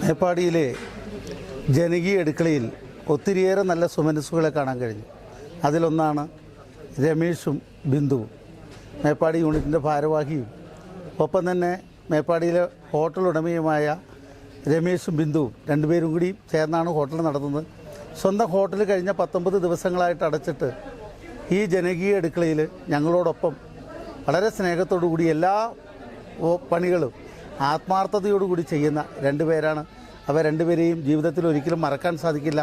മേപ്പാടിയിലെ ജനകീയ അടുക്കളയിൽ ഒത്തിരിയേറെ നല്ല സുമനസ്സുകളെ കാണാൻ കഴിഞ്ഞു. അതിലൊന്നാണ് രമേഷും ബിന്ദുവും, മേപ്പാടി യൂണിറ്റിൻ്റെ ഭാരവാഹിയും ഒപ്പം തന്നെ മേപ്പാടിയിലെ ഹോട്ടൽ ഉടമയുമായ രമേഷും ബിന്ദുവും രണ്ടുപേരും കൂടി ചേർന്നാണ് ഹോട്ടൽ നടത്തുന്നത്. സ്വന്തം ഹോട്ടൽ കഴിഞ്ഞ 19 ദിവസങ്ങളായിട്ട് അടച്ചിട്ട് ഈ ജനകീയ അടുക്കളയിൽ ഞങ്ങളോടൊപ്പം വളരെ സ്നേഹത്തോടുകൂടി എല്ലാ പണികളും ആത്മാർത്ഥതയോടുകൂടി ചെയ്യുന്ന രണ്ടുപേരാണ്. അവർ രണ്ടുപേരെയും ജീവിതത്തിൽ ഒരിക്കലും മറക്കാൻ സാധിക്കില്ല.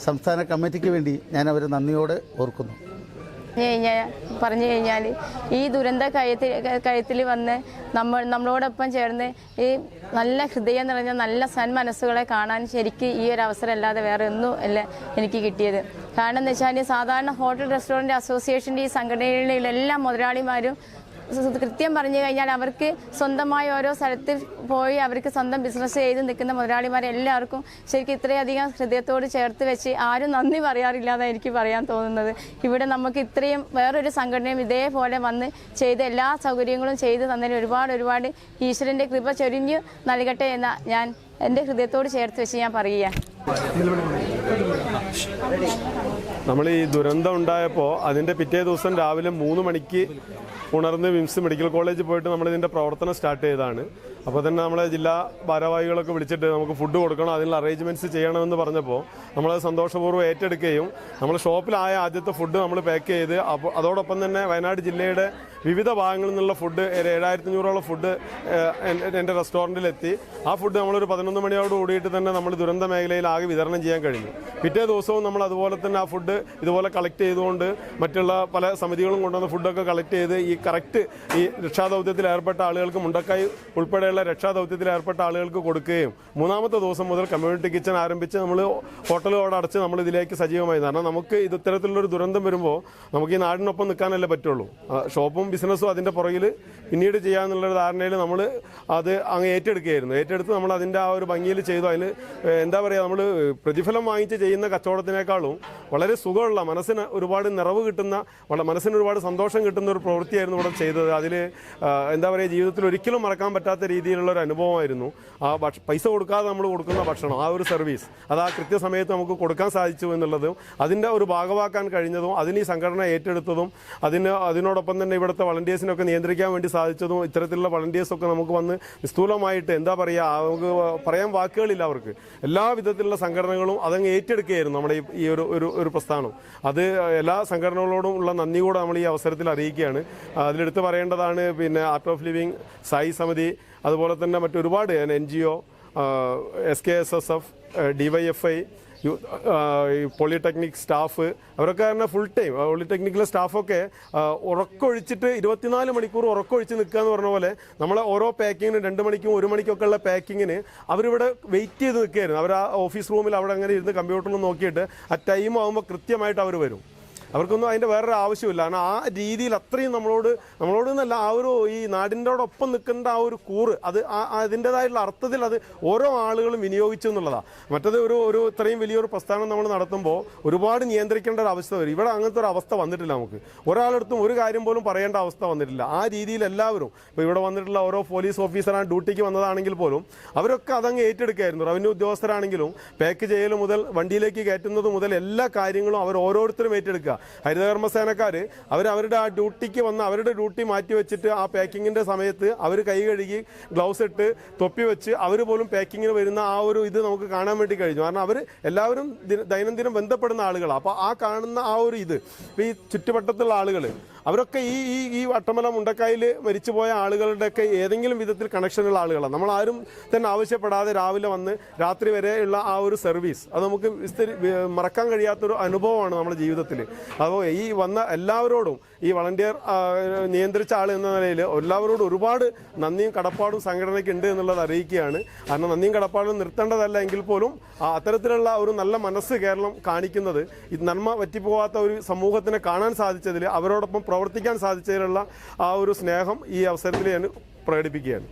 സംസ്ഥാന കമ്മിറ്റിക്ക് വേണ്ടി ഞാൻ അവരെ നന്ദിയോടെ ഓർക്കുന്നു. പറഞ്ഞു കഴിഞ്ഞാൽ ഈ ദുരന്ത കയത്തിൽ വന്ന് നമ്മളോടൊപ്പം ചേർന്ന് ഈ നല്ല ഹൃദയം നിറഞ്ഞ നല്ല സന്മനസ്സുകളെ കാണാൻ ശരിക്കും ഈ ഒരു അവസരം അല്ലാതെ വേറെ ഒന്നും അല്ല എനിക്ക് കിട്ടിയത്. കാരണം എന്ന് വെച്ചാൽ സാധാരണ ഹോട്ടൽ റെസ്റ്റോറൻറ്റ് അസോസിയേഷൻ്റെ ഈ സംഘടനയിലെ എല്ലാ മുതലാളിമാരും കൃത്യം പറഞ്ഞു കഴിഞ്ഞാൽ അവർക്ക് സ്വന്തമായി ഓരോ സ്ഥലത്ത് പോയി അവർക്ക് സ്വന്തം ബിസിനസ് ചെയ്ത് നിൽക്കുന്ന മുതലാളിമാരെല്ലാവർക്കും ശരിക്കും ഇത്രയധികം ഹൃദയത്തോട് ചേർത്ത് വെച്ച് ആരും നന്ദി പറയാറില്ലാതാണ് എനിക്ക് പറയാൻ തോന്നുന്നത്. ഇവിടെ നമുക്ക് ഇത്രയും വേറൊരു സംഘടനയും ഇതേപോലെ വന്ന് ചെയ്ത് എല്ലാ സൗകര്യങ്ങളും ചെയ്ത് തന്നതിന് ഒരുപാട് ഈശ്വരൻ്റെ കൃപ ചൊരിഞ്ഞു നൽകട്ടെ എന്ന ഞാൻ എൻ്റെ ഹൃദയത്തോട് ചേർത്ത് വെച്ച് ഞാൻ പറയുക. നമ്മൾ ഈ ദുരന്തം ഉണ്ടായപ്പോൾ അതിൻ്റെ പിറ്റേ ദിവസം രാവിലെ 3 മണിക്ക് ഉണർന്ന് വിംസ് മെഡിക്കൽ കോളേജിൽ പോയിട്ട് നമ്മളിതിൻ്റെ പ്രവർത്തനം സ്റ്റാർട്ട് ചെയ്തതാണ്. അപ്പോൾ തന്നെ നമ്മളെ ജില്ലാ ഭാരവാഹികളൊക്കെ വിളിച്ചിട്ട് നമുക്ക് ഫുഡ് കൊടുക്കണം, അതിനുള്ള അറേഞ്ച്മെൻറ്റ്സ് ചെയ്യണമെന്ന് പറഞ്ഞപ്പോൾ നമ്മളത് സന്തോഷപൂർവ്വം ഏറ്റെടുക്കുകയും നമ്മൾ ഷോപ്പിലായ ആദ്യത്തെ ഫുഡ് നമ്മൾ പാക്ക് ചെയ്ത് അതോടൊപ്പം തന്നെ വയനാട് ജില്ലയുടെ വിവിധ ഭാഗങ്ങളിൽ നിന്നുള്ള ഫുഡ് 7500ഓളം ഫുഡ് എൻ്റെ റെസ്റ്റോറൻറ്റിലെത്തി. ആ ഫുഡ് നമ്മളൊരു 11 മണിയോട് കൂടിയിട്ട് തന്നെ നമ്മൾ ദുരന്ത മേഖലയിൽ ആകെ വിതരണം ചെയ്യാൻ കഴിഞ്ഞു. പിറ്റേ ദിവസവും നമ്മൾ അതുപോലെ തന്നെ ആ ഫുഡ് ഇതുപോലെ കളക്ട് ചെയ്തുകൊണ്ട് മറ്റുള്ള പല സമിതികളും കൊണ്ടുവന്ന ഫുഡൊക്കെ കളക്ട് ചെയ്ത് ഈ കറക്റ്റ് ഈ രക്ഷാദൗത്യത്തിൽ ഏർപ്പെട്ട ആളുകൾക്ക് മുണ്ടക്കായി ഉൾപ്പെടെയുള്ള രക്ഷാദൗത്യത്തിൽ ഏർപ്പെട്ട ആളുകൾക്ക് കൊടുക്കുകയും 3-ാമത്തെ ദിവസം മുതൽ കമ്മ്യൂണിറ്റി കിച്ചൺ ആരംഭിച്ച് നമ്മൾ ഹോട്ടലുകളോട് അടച്ച് നമ്മൾ ഇതിലേക്ക് സജീവമായി. കാരണം നമുക്ക് ഇത്തരത്തിലുള്ളൊരു ദുരന്തം വരുമ്പോൾ നമുക്ക് ഈ നാടിനൊപ്പം നിൽക്കാനല്ലേ പറ്റുള്ളൂ. ഷോപ്പും ബിസിനസ്സും അതിൻ്റെ പുറകിൽ പിന്നീട് ചെയ്യാമെന്നുള്ളൊരു ധാരണയിൽ നമ്മൾ അത് അങ്ങ് ഏറ്റെടുത്ത് നമ്മൾ അതിൻ്റെ ആ ഒരു ഭംഗിയിൽ ചെയ്തു. അതിൽ എന്താ പറയുക, നമ്മൾ പ്രതിഫലം വാങ്ങിച്ച് ചെയ്യുന്ന കച്ചവടത്തിനേക്കാളും വളരെ സുഖമുള്ള, മനസ്സിന് ഒരുപാട് നിറവ് കിട്ടുന്ന, മനസ്സിന് ഒരുപാട് സന്തോഷം കിട്ടുന്ന ഒരു പ്രവൃത്തിയായിരുന്നു ഇവിടെ ചെയ്തത്. അതിൽ എന്താ പറയുക, ജീവിതത്തിൽ ഒരിക്കലും മറക്കാൻ പറ്റാത്ത രീതിയിലുള്ള ഒരു അനുഭവമായിരുന്നു. ആ പൈസ കൊടുക്കാതെ നമ്മൾ കൊടുക്കുന്ന ഭക്ഷണം, ആ ഒരു സർവീസ് അത് ആ കൃത്യസമയത്ത് നമുക്ക് കൊടുക്കാൻ സാധിച്ചു എന്നുള്ളതും അതിൻ്റെ ഒരു ഭാഗമാക്കാൻ കഴിഞ്ഞതും അതിന് ഈ സംഘടന ഏറ്റെടുത്തതും അതിനോടൊപ്പം തന്നെ ഇവിടുത്തെ വളണ്ടിയേഴ്സിനൊക്കെ നിയന്ത്രിക്കാൻ വേണ്ടി സാധിച്ചതും ഇത്തരത്തിലുള്ള വളണ്ടിയേഴ്സൊക്കെ നമുക്ക് വന്ന് നിസ്തൂലമായിട്ട് എന്താ പറയുക, നമുക്ക് പറയാൻ വാക്കുകളില്ല. അവർക്ക് എല്ലാ വിധത്തിലുള്ള സംഘടനകളും അതങ്ങ് ഏറ്റെടുക്കുകയായിരുന്നു നമ്മുടെ ഈ ഒരു പ്രസ്ഥാനം. അത് എല്ലാ സംഘടനകളോടും ഉള്ള നന്ദി കൂടെ നമ്മൾ ഈ അവസരത്തിൽ അറിയിക്കുകയാണ്. അതിലെടുത്ത് പറയേണ്ടതാണ് പിന്നെ ആർട്ട് ഓഫ് ലിവിങ്, സായി സമിതി, അതുപോലെ തന്നെ മറ്റൊരുപാട് NGO, SKSSF, DYFI, polytechnic staff, അവരൊക്കെ തന്നെ ഫുൾ ടൈം പോളിടെക്നിക്കിലെ സ്റ്റാഫൊക്കെ ഉറക്കൊഴിച്ചിട്ട് 24 മണിക്കൂർ ഉറക്കൊഴിച്ച് നിൽക്കുക എന്ന് പറഞ്ഞ പോലെ നമ്മളെ ഓരോ പാക്കിങ്ങിന് 2 മണിക്കും 1 മണിക്കൊക്കെ ഉള്ള പാക്കിങ്ങിന് അവരിവിടെ വെയിറ്റ് ചെയ്ത് നിൽക്കുകയായിരുന്നു. അവർ ആ ഓഫീസ് റൂമിൽ അവിടെ അങ്ങനെ ഇരുന്ന് കമ്പ്യൂട്ടറിൽ നോക്കിയിട്ട് ആ ടൈം ആകുമ്പോൾ കൃത്യമായിട്ട് അവർ വരും. അവർക്കൊന്നും അതിൻ്റെ വേറൊരു ആവശ്യമില്ല. കാരണം ആ രീതിയിൽ അത്രയും നമ്മളോട് എന്നല്ല, ആ ഒരു ഈ നാടിൻ്റെയോടൊപ്പം നിൽക്കേണ്ട ആ ഒരു കൂറ് അത് അതിൻ്റെതായിട്ടുള്ള അർത്ഥത്തിൽ അത് ഓരോ ആളുകളും വിനിയോഗിച്ചു എന്നുള്ളതാണ്. മറ്റത് ഒരു ഇത്രയും വലിയൊരു പ്രസ്ഥാനം നമ്മൾ നടത്തുമ്പോൾ ഒരുപാട് നിയന്ത്രിക്കേണ്ട ഒരു അവസ്ഥ വരും. ഇവിടെ അങ്ങനത്തെ ഒരു അവസ്ഥ വന്നിട്ടില്ല. നമുക്ക് ഒരാളടുത്തും ഒരു കാര്യം പോലും പറയേണ്ട അവസ്ഥ വന്നിട്ടില്ല. ആ രീതിയിൽ എല്ലാവരും ഇപ്പോൾ ഇവിടെ വന്നിട്ടുള്ള ഓരോ പോലീസ് ഓഫീസറാണ് ഡ്യൂട്ടിക്ക് വന്നതാണെങ്കിൽ പോലും അവരൊക്കെ അതങ്ങ് ഏറ്റെടുക്കുകയായിരുന്നു. റവന്യൂ ഉദ്യോഗസ്ഥരാണെങ്കിലും പാക്ക് ചെയ്യൽ മുതൽ വണ്ടിയിലേക്ക് കയറ്റുന്നത് മുതൽ എല്ലാ കാര്യങ്ങളും അവർ ഓരോരുത്തരും ഏറ്റെടുക്കുക. ഹരിതകർമ്മസേനക്കാർ അവരുടെ ആ ഡ്യൂട്ടിക്ക് വന്ന് അവരുടെ ഡ്യൂട്ടി മാറ്റി വെച്ചിട്ട് ആ പാക്കിങ്ങിൻ്റെ സമയത്ത് അവർ കൈ കഴുകി ഗ്ലൗസ് ഇട്ട് തൊപ്പി വെച്ച് അവർ പോലും പാക്കിങ്ങിന് വരുന്ന ആ ഒരു ഇത് നമുക്ക് കാണാൻ വേണ്ടി കഴിഞ്ഞു. കാരണം അവർ എല്ലാവരും ദൈനംദിനം ബന്ധപ്പെടുന്ന ആളുകളാണ്. അപ്പോൾ ആ കാണുന്ന ആ ഒരു ഇത് ഇപ്പോൾ ഈ ചുറ്റുവട്ടത്തുള്ള ആളുകൾ അവരൊക്കെ ഈ വട്ടമല മുണ്ടക്കായിൽ മരിച്ചുപോയ ആളുകളുടെയൊക്കെ ഏതെങ്കിലും വിധത്തിൽ കണക്ഷനുള്ള ആളുകളാണ്. നമ്മൾ ആരും തന്നെ ആവശ്യപ്പെടാതെ രാവിലെ വന്ന് രാത്രി വരെയുള്ള ആ ഒരു സർവീസ് അത് നമുക്ക് മറക്കാൻ കഴിയാത്തൊരു അനുഭവമാണ് നമ്മുടെ ജീവിതത്തിൽ. അപ്പോൾ ഈ വന്ന എല്ലാവരോടും ഈ വളണ്ടിയർ നിയന്ത്രിച്ച ആൾ എന്ന നിലയിൽ എല്ലാവരോടും ഒരുപാട് നന്ദിയും കടപ്പാടും സംഘടനയ്ക്ക് ഉണ്ട് എന്നുള്ളത് അറിയിക്കുകയാണ്. കാരണം നന്ദിയും കടപ്പാടും നിർത്തേണ്ടതല്ല എങ്കിൽ പോലും അത്തരത്തിലുള്ള ഒരു നല്ല മനസ്സ് കേരളം കാണിക്കുന്നത് ഈ നന്മ പറ്റിപ്പോകാത്ത ഒരു സമൂഹത്തിനെ കാണാൻ സാധിച്ചതിൽ അവരോടൊപ്പം പ്രവർത്തിക്കാൻ സാധിച്ചതിലുള്ള ആ ഒരു സ്നേഹം ഈ അവസരത്തിൽ ഞാൻ പ്രകടിപ്പിക്കുകയാണ്.